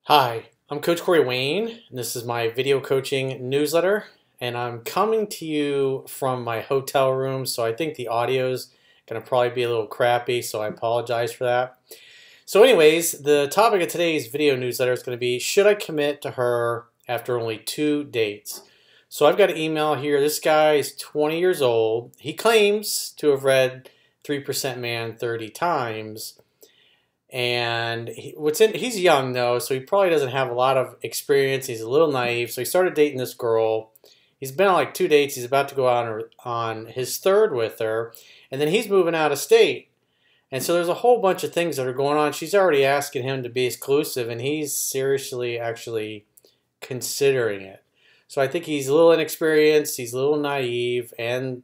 Hi, I'm Coach Corey Wayne, and this is my video coaching newsletter. And I'm coming to you from my hotel room, so I think the audio's going to probably be a little crappy, so I apologize for that. So anyways, the topic of today's video newsletter is going to be, should I commit to her after only 2 dates? So I've got an email here. This guy is 20 years old. He claims to have read 3% Man 30 times. And he's young though, so he probably doesn't have a lot of experience. He's a little naive, so he started dating this girl. He's been on like 2 dates. He's about to go out on his third with her, and then he's moving out of state. And so there's a whole bunch of things that are going on. She's already asking him to be exclusive, and he's seriously actually considering it. So I think he's a little inexperienced. He's a little naive, and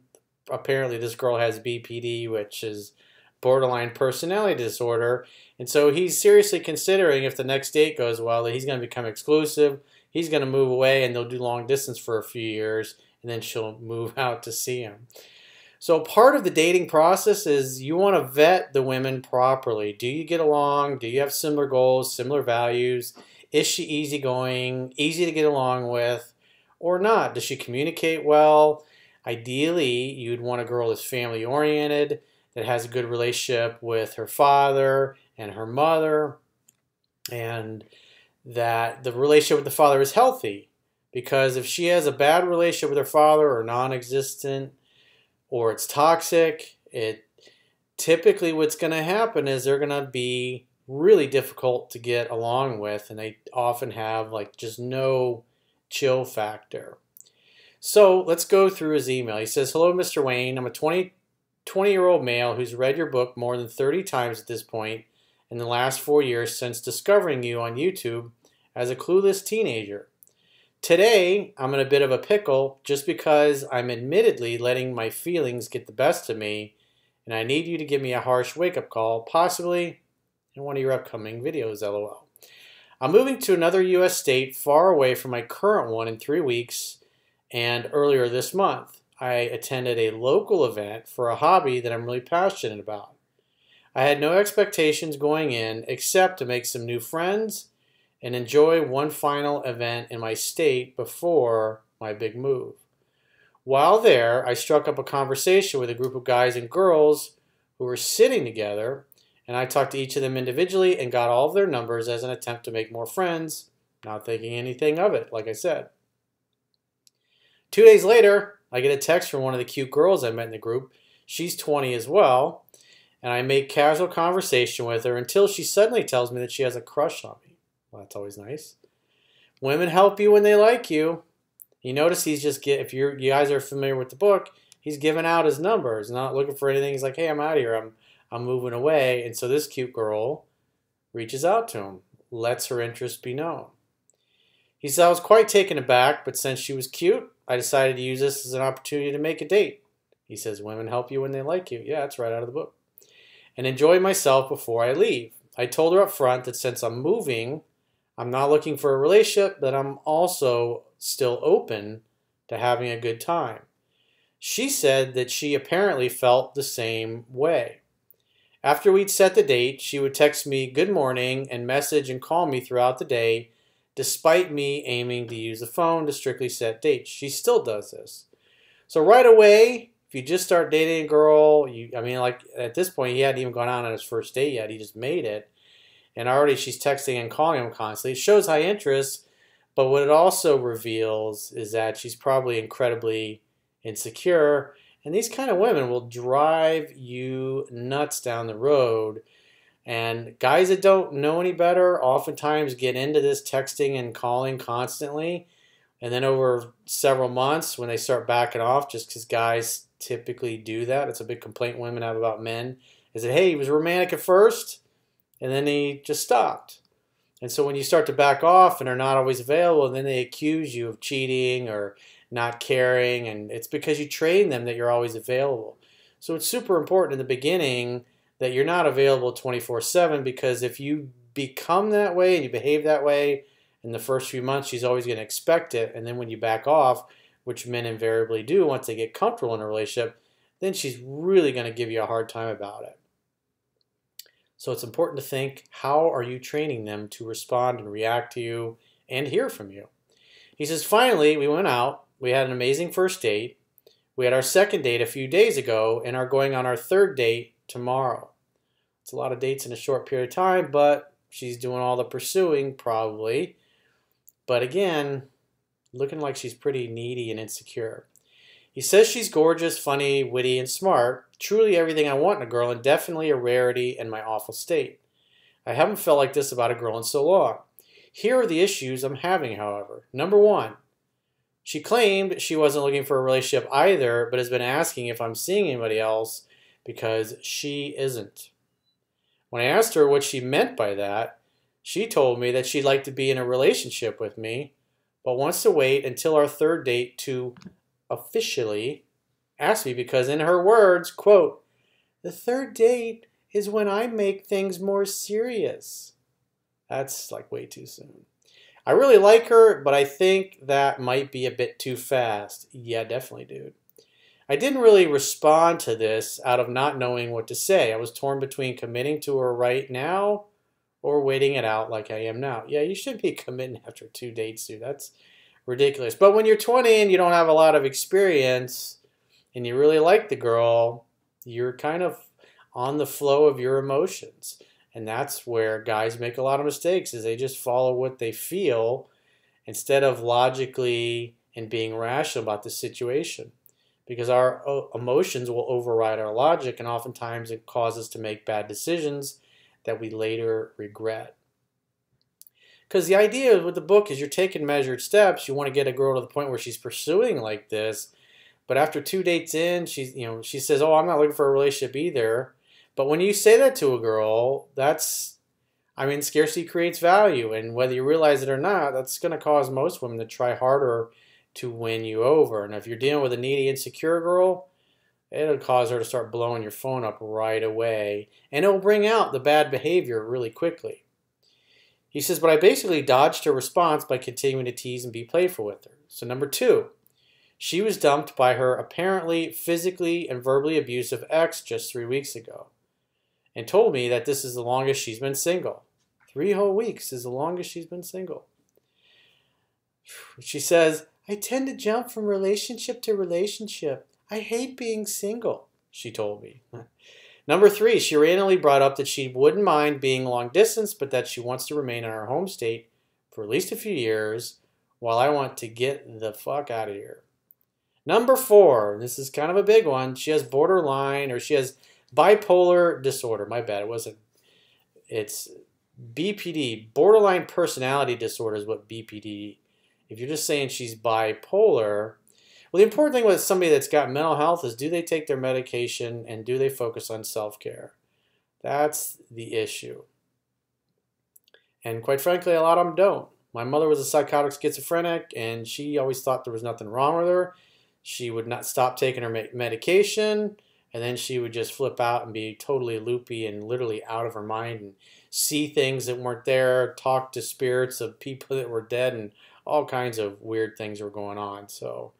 apparently this girl has BPD, which is borderline personality disorder. And so he's seriously considering, if the next date goes well, that he's going to become exclusive. He's going to move away, and they'll do long distance for a few years, and then she'll move out to see him. So part of the dating process is you want to vet the women properly. Do you get along? Do you have similar goals, similar values? Is she easygoing, easy to get along with, or not? Does she communicate well? Ideally, you'd want a girl that's family oriented, that has a good relationship with her father and her mother, and that the relationship with the father is healthy. Because if she has a bad relationship with her father, or non-existent, or it's toxic, typically what's going to happen is they're going to be really difficult to get along with, and they often have like just no chill factor. So let's go through his email. He says, "Hello, Mr. Wayne. I'm a 20-year-old male who's read your book more than 30 times at this point in the last 4 years since discovering you on YouTube as a clueless teenager. Today, I'm in a bit of a pickle just because I'm admittedly letting my feelings get the best of me, and I need you to give me a harsh wake-up call, possibly in one of your upcoming videos, LOL. I'm moving to another U.S. state far away from my current one in 3 weeks, and earlier this month, I attended a local event for a hobby that I'm really passionate about. I had no expectations going in except to make some new friends and enjoy one final event in my state before my big move. While there, I struck up a conversation with a group of guys and girls who were sitting together, and I talked to each of them individually and got all of their numbers as an attempt to make more friends, not thinking anything of it, like I said. 2 days later, I get a text from one of the cute girls I met in the group. She's 20 as well, and I make casual conversation with her until she suddenly tells me that she has a crush on me. Well, that's always nice. Women help you when they like you. You notice he's just if you guys are familiar with the book, he's giving out his numbers, not looking for anything. He's like, "Hey, I'm out of here. I'm moving away." And so this cute girl reaches out to him, lets her interest be known. He said, "I was quite taken aback, but since she was cute, I decided to use this as an opportunity to make a date." He says, "Women help you when they like you." Yeah, that's right out of the book. "And enjoy myself before I leave. I told her up front that since I'm moving, I'm not looking for a relationship, but I'm also still open to having a good time." She said that she apparently felt the same way. After we'd set the date, she would text me good morning and message and call me throughout the day, despite me aiming to use the phone to strictly set dates. She still does this. So right away, if you just start dating a girl, like at this point, he hadn't even gone out on his first date yet. He just made it. And already she's texting and calling him constantly. It shows high interest, but what it also reveals is that she's probably incredibly insecure. And these kind of women will drive you nuts down the road. And guys that don't know any better oftentimes get into this texting and calling constantly. And then over several months, when they start backing off, just because guys typically do that, it's a big complaint women have about men, is that, hey, he was romantic at first, and then he just stopped. And so when you start to back off and are not always available, and then they accuse you of cheating or not caring, and it's because you train them that you're always available. So it's super important in the beginning that you're not available 24/7, because if you become that way and you behave that way in the first few months, she's always going to expect it. And then when you back off, which men invariably do once they get comfortable in a relationship, then she's really going to give you a hard time about it. So it's important to think, how are you training them to respond and react to you and hear from you? He says, finally, we went out. We had an amazing first date. We had our second date a few days ago and are going on our third date tomorrow. It's a lot of dates in a short period of time, but she's doing all the pursuing probably. But again, looking like she's pretty needy and insecure. He says she's gorgeous, funny, witty, and smart. Truly everything I want in a girl, and definitely a rarity in my awful state. I haven't felt like this about a girl in so long. Here are the issues I'm having, however. Number one, she claimed she wasn't looking for a relationship either, but has been asking if I'm seeing anybody else because she isn't. When I asked her what she meant by that, she told me that she'd like to be in a relationship with me, but wants to wait until our third date to officially ask me because, in her words, quote, the third date is when I make things more serious. That's like way too soon. I really like her, but I think that might be a bit too fast. Yeah, definitely, dude. I didn't really respond to this out of not knowing what to say. I was torn between committing to her right now or waiting it out like I am now. Yeah, you shouldn't be committing after 2 dates, dude. That's ridiculous. But when you're 20 and you don't have a lot of experience and you really like the girl, you're kind of on the flow of your emotions. And that's where guys make a lot of mistakes, is they just follow what they feel instead of logically and being rational about the situation. Because our emotions will override our logic, and oftentimes it causes us to make bad decisions that we later regret. Because the idea with the book is you're taking measured steps. You want to get a girl to the point where she's pursuing like this, but after 2 dates in, she says, "Oh, I'm not looking for a relationship either." But when you say that to a girl, scarcity creates value, and whether you realize it or not, that's going to cause most women to try harder to win you over. And if you're dealing with a needy, insecure girl, it'll cause her to start blowing your phone up right away, and it will bring out the bad behavior really quickly. He says, but I basically dodged her response by continuing to tease and be playful with her. So number 2, she was dumped by her apparently physically and verbally abusive ex just 3 weeks ago, and told me that this is the longest she's been single. 3 whole weeks is the longest she's been single. She says, I tend to jump from relationship to relationship. I hate being single, she told me. Number 3, she randomly brought up that she wouldn't mind being long distance, but that she wants to remain in her home state for at least a few years while I want to get the fuck out of here. Number 4, this is kind of a big one. She has she has bipolar disorder. My bad, it's BPD, borderline personality disorder is what BPD. If you're just saying she's bipolar, well, the important thing with somebody that's got mental health is, do they take their medication and do they focus on self-care? That's the issue. And quite frankly, a lot of them don't. My mother was a psychotic schizophrenic, and she always thought there was nothing wrong with her. She would not stop taking her medication, and then she would just flip out and be totally loopy and literally out of her mind and see things that weren't there, talk to spirits of people that were dead, and all kinds of weird things were going on. So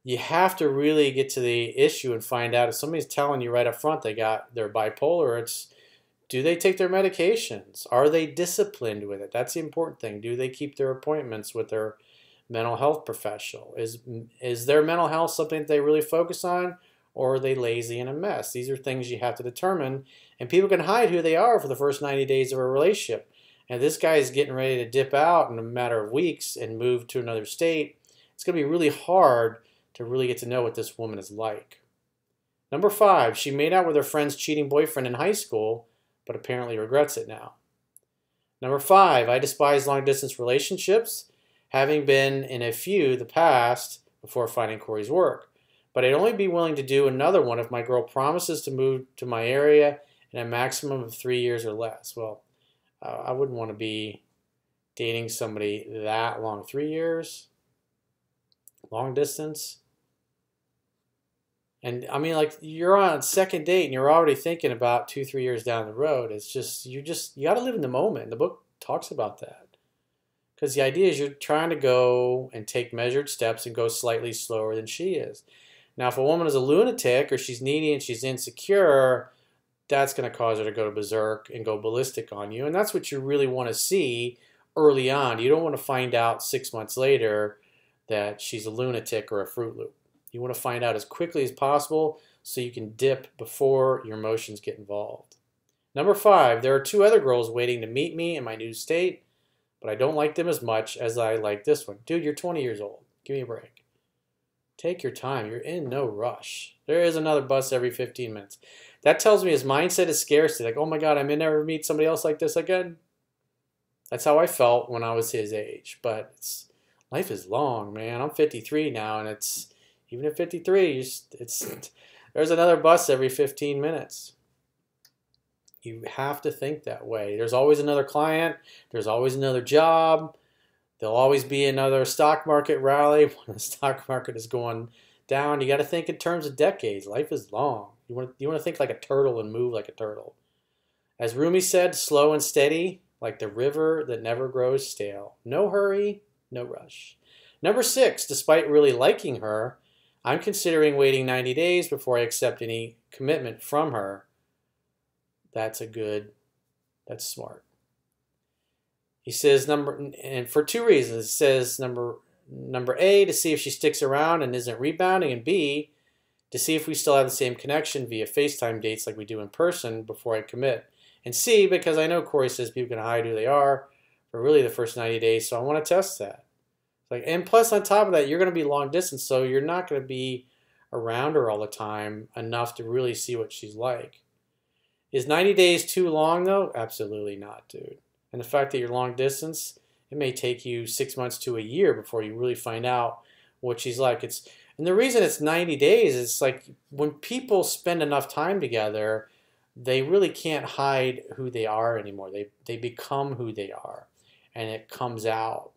you have to really get to the issue and find out if somebody's telling you right up front they're bipolar. It's, do they take their medications? Are they disciplined with it? That's the important thing. Do they keep their appointments with their mental health professional? Is their mental health something that they really focus on, or are they lazy and a mess? These are things you have to determine, and people can hide who they are for the first 90 days of a relationship. And if this guy is getting ready to dip out in a matter of weeks and move to another state, it's going to be really hard to really get to know what this woman is like. Number 5, she made out with her friend's cheating boyfriend in high school, but apparently regrets it now. Number 5, I despise long-distance relationships, having been in a few the past before finding Corey's work. But I'd only be willing to do another one if my girl promises to move to my area in a maximum of 3 years or less. Well, I wouldn't want to be dating somebody that long. 3 years? Long distance? And I mean, like, you're on second date and you're already thinking about 2-3 years down the road. It's just, you got to live in the moment. The book talks about that. Because the idea is you're trying to go and take measured steps and go slightly slower than she is. Now, if a woman is a lunatic or she's needy and she's insecure, that's going to cause her to go berserk and go ballistic on you. And that's what you really want to see early on. You don't want to find out 6 months later that she's a lunatic or a Fruit Loop. You want to find out as quickly as possible so you can dip before your emotions get involved. Number 5, there are 2 other girls waiting to meet me in my new state, but I don't like them as much as I like this one. Dude, you're 20 years old. Give me a break. Take your time. You're in no rush. There is another bus every 15 minutes. That tells me his mindset is scarcity. Like, oh my God, I may never meet somebody else like this again. That's how I felt when I was his age. But life is long, man. I'm 53 now, and even at 53, there's another bus every 15 minutes. You have to think that way. There's always another client. There's always another job. There'll always be another stock market rally when the stock market is going down. You got to think in terms of decades. Life is long. You want to think like a turtle and move like a turtle. As Rumi said, slow and steady, like the river that never grows stale. No hurry, no rush. Number 6, despite really liking her, I'm considering waiting 90 days before I accept any commitment from her. That's smart. He says and for 2 reasons. He says number A, to see if she sticks around and isn't rebounding, and B, to see if we still have the same connection via FaceTime dates like we do in person before I commit. And C, because I know Corey says people can hide who they are for really the first 90 days, so I want to test that. And plus on top of that, you're going to be long distance, so you're not going to be around her all the time enough to really see what she's like. Is 90 days too long though? Absolutely not, dude. And the fact that you're long distance, it may take you 6 months to a year before you really find out what she's like. And the reason it's 90 days is like when people spend enough time together, they really can't hide who they are anymore. They become who they are, and it comes out.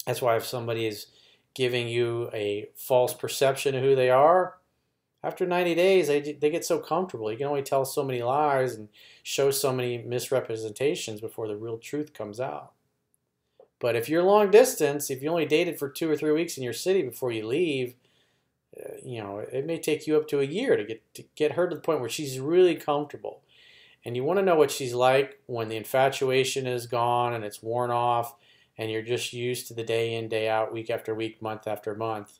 That's why if somebody is giving you a false perception of who they are, after 90 days, they get so comfortable. You can only tell so many lies and show so many misrepresentations before the real truth comes out. But if you're long distance, if you only dated for 2 or 3 weeks in your city before you leave, it may take you up to a year to get her to the point where she's really comfortable. And you want to know what she's like when the infatuation is gone and it's worn off and you're just used to the day in, day out, week after week, month after month.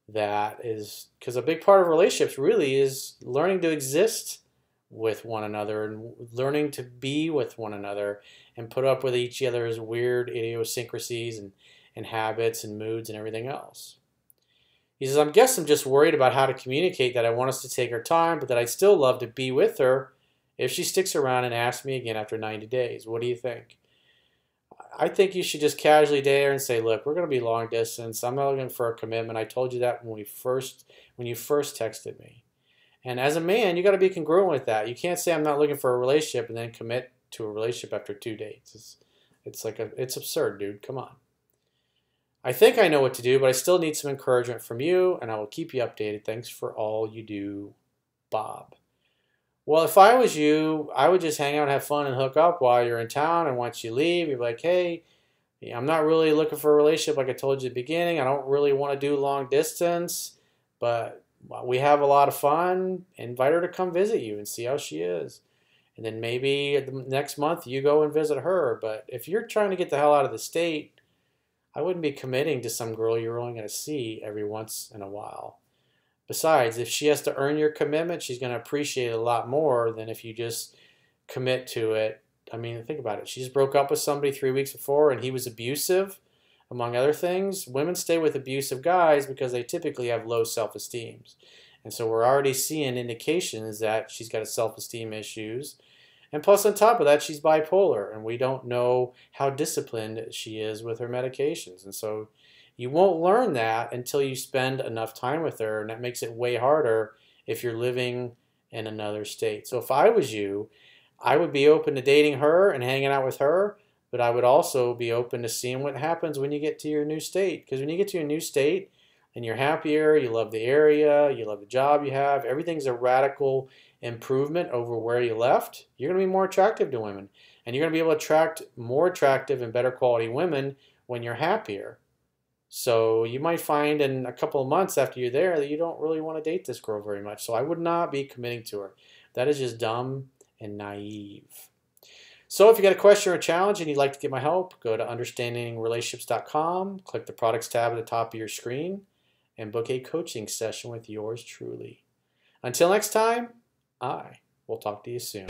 That is because a big part of relationships really is learning to exist with one another and learning to be with one another and put up with each other's weird idiosyncrasies and habits and moods and everything else. He says, I guess I'm just worried about how to communicate that I want us to take our time, but that I'd still love to be with her if she sticks around and asks me again after 90 days. What do you think? I think you should just casually date her and say, look, we're going to be long distance. I'm not looking for a commitment. I told you that when you first texted me. And as a man, you got to be congruent with that. You can't say I'm not looking for a relationship and then commit to a relationship after 2 dates. It's absurd, dude. Come on. I think I know what to do, but I still need some encouragement from you, and I will keep you updated. Thanks for all you do, Bob. Well, if I was you, I would just hang out and have fun and hook up while you're in town, and once you leave, you'd be like, hey, I'm not really looking for a relationship like I told you at the beginning. I don't really want to do long distance, but we have a lot of fun. Invite her to come visit you and see how she is. And then maybe the next month you go and visit her. But if you're trying to get the hell out of the state, I wouldn't be committing to some girl you're only going to see every once in a while. Besides, if she has to earn your commitment, she's going to appreciate it a lot more than if you just commit to it. I mean, think about it. She just broke up with somebody 3 weeks before and he was abusive, among other things. Women stay with abusive guys because they typically have low self-esteem. And so we're already seeing indications that she's got self-esteem issues. And plus on top of that, she's bipolar, and we don't know how disciplined she is with her medications. And so you won't learn that until you spend enough time with her, and that makes it way harder if you're living in another state. So if I was you, I would be open to dating her and hanging out with her, but I would also be open to seeing what happens when you get to your new state. Because when you get to your new state and you're happier, you love the area, you love the job you have, everything's a radical improvement over where you left, you're going to be more attractive to women. And you're going to be able to attract more attractive and better quality women when you're happier. So you might find in a couple of months after you're there that you don't really want to date this girl very much. So I would not be committing to her. That is just dumb and naive. So if you got a question or a challenge and you'd like to get my help, go to understandingrelationships.com, click the products tab at the top of your screen, and book a coaching session with yours truly. Until next time, I will talk to you soon.